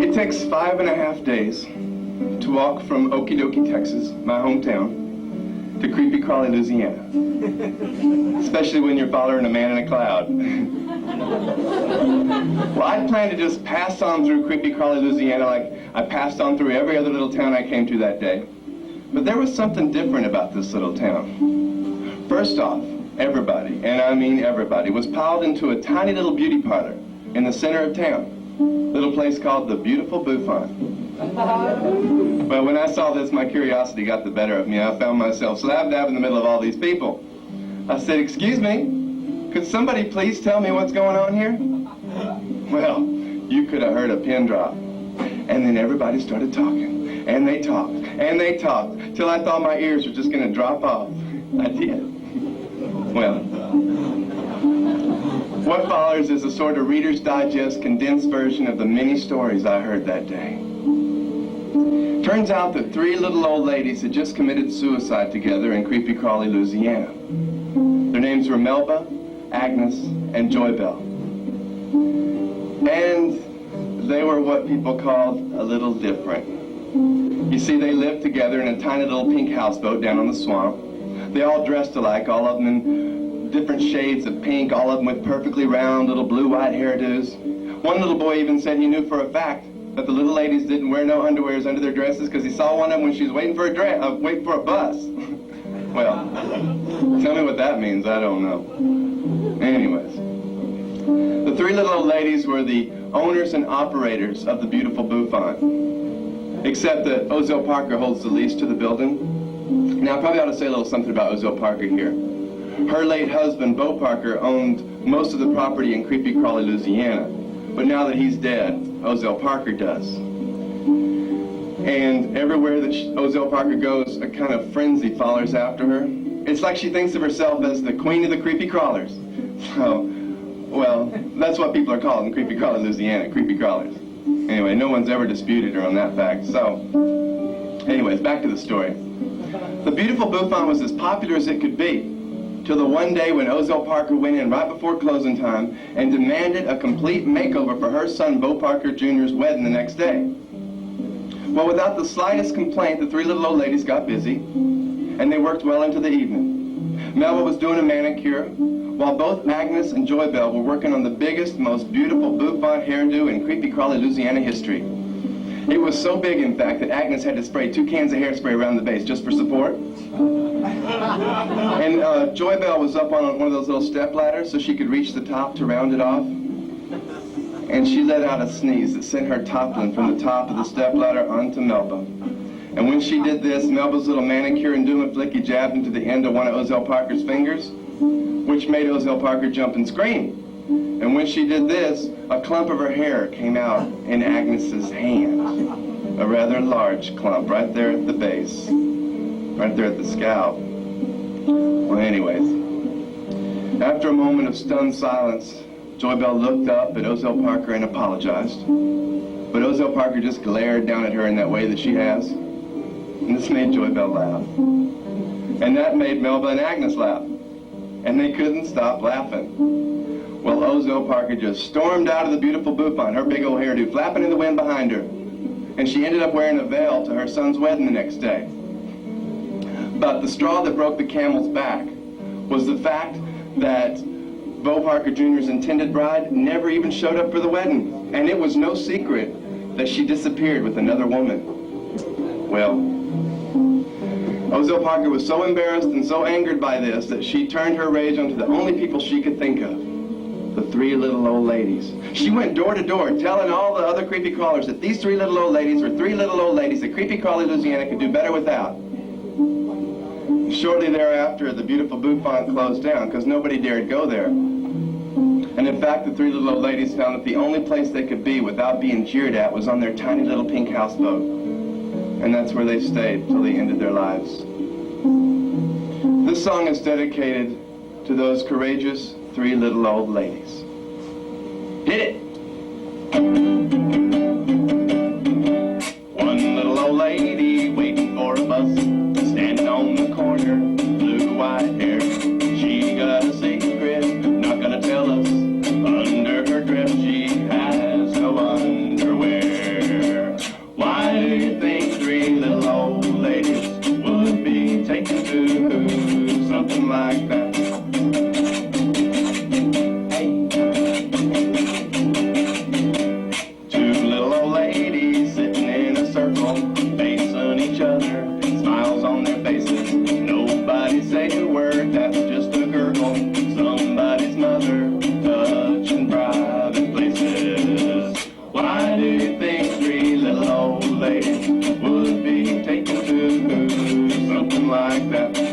It takes 5.5 days to walk from Okedokie, Texas, my hometown, to Creepy Crawly, Louisiana. Especially when you're following a man in a cloud. Well, I'd planned to just pass on through Creepy Crawly, Louisiana like I passed on through every other little town I came to that day. But there was something different about this little town. First off, everybody, and I mean everybody, was piled into a tiny little beauty parlor in the center of town. Little place called the Beautiful Bouffant. Well, when I saw this, my curiosity got the better of me. I found myself slap dab in the middle of all these people. I said, "Excuse me, could somebody please tell me what's going on here?" Well, you could have heard a pin drop. And then everybody started talking, and they talked, and they talked, till I thought my ears were just going to drop off. I did. Well, what follows is a sort of Reader's Digest condensed version of the many stories I heard that day. Turns out that 3 little old ladies had just committed suicide together in Creepy Crawly, Louisiana. Their names were Melba, Agnes, and Joy Bell. And they were what people called a little different. You see, they lived together in a tiny little pink houseboat down on the swamp. They all dressed alike, all of them in different shades of pink, all of them with perfectly round little blue-white hairdos. One little boy even said he knew for a fact that the little ladies didn't wear no underwears under their dresses because he saw one of them when she was waiting for a bus. Well, tell me what that means, I don't know. Anyways, the 3 little old ladies were the owners and operators of the Beautiful Bouffant, except that Ozell Parker holds the lease to the building. Now, I probably ought to say a little something about Ozell Parker here. Her late husband, Bo Parker, owned most of the property in Creepy Crawly, Louisiana. But now that he's dead, Ozell Parker does. And everywhere that Ozell Parker goes, a kind of frenzy follows after her. It's like she thinks of herself as the queen of the creepy crawlers. So, well, that's what people are called in Creepy Crawly, Louisiana, creepy crawlers. Anyway, no one's ever disputed her on that fact. So, anyways, back to the story. The Beautiful Bouffant was as popular as it could be, till the one day when Ozell Parker went in right before closing time and demanded a complete makeover for her son Bo Parker Jr.'s wedding the next day. Well, without the slightest complaint, the 3 little old ladies got busy, and they worked well into the evening. Melba was doing a manicure, while both Agnes and Joy Bell were working on the biggest, most beautiful bouffant hairdo in Creepy Crawly, Louisiana history. It was so big, in fact, that Agnes had to spray 2 cans of hairspray around the base just for support. And Joy Bell was up on one of those little step ladders so she could reach the top to round it off. And she let out a sneeze that sent her toppling from the top of the step ladder onto Melba. And when she did this, Melba's little manicure and doom and flicky jabbed into the end of one of Ozell Parker's fingers, which made Ozell Parker jump and scream. And when she did this, a clump of her hair came out in Agnes's hand. A rather large clump right there at the base. Right there at the scalp. Well, anyways, after a moment of stunned silence, Joy Bell looked up at Ozell Parker and apologized. But Ozell Parker just glared down at her in that way that she has. And this made Joy Bell laugh. And that made Melba and Agnes laugh. And they couldn't stop laughing. Well, Ozell Parker just stormed out of the beautiful bouffant, her big old hairdo flapping in the wind behind her. And she ended up wearing a veil to her son's wedding the next day. But the straw that broke the camel's back was the fact that Bo Parker Jr.'s intended bride never even showed up for the wedding. And it was no secret that she disappeared with another woman. Well, Ozell Parker was so embarrassed and so angered by this that she turned her rage onto the only people she could think of, the three little old ladies. She went door to door telling all the other creepy crawlers that these three little old ladies were three little old ladies that Creepy Crawly, Louisiana could do better without. Shortly thereafter, the beautiful bouffant closed down because nobody dared go there. And in fact, the three little old ladies found that the only place they could be without being jeered at was on their tiny little pink houseboat. And that's where they stayed till the end of their lives. This song is dedicated to those courageous three little old ladies. Hit it! One little old lady waiting for a bus, standing on the corner, blue-white hair. She got a secret, not gonna tell us. Under her dress she has no underwear. Why do you think three little old ladies would be taken to something like that? Two little old ladies sitting in a circle, facing each other, smiles on their faces. Nobody say a word, that's just a gurgle. Somebody's mother touching private places. Why do you think three little old ladies would be taken to something like that?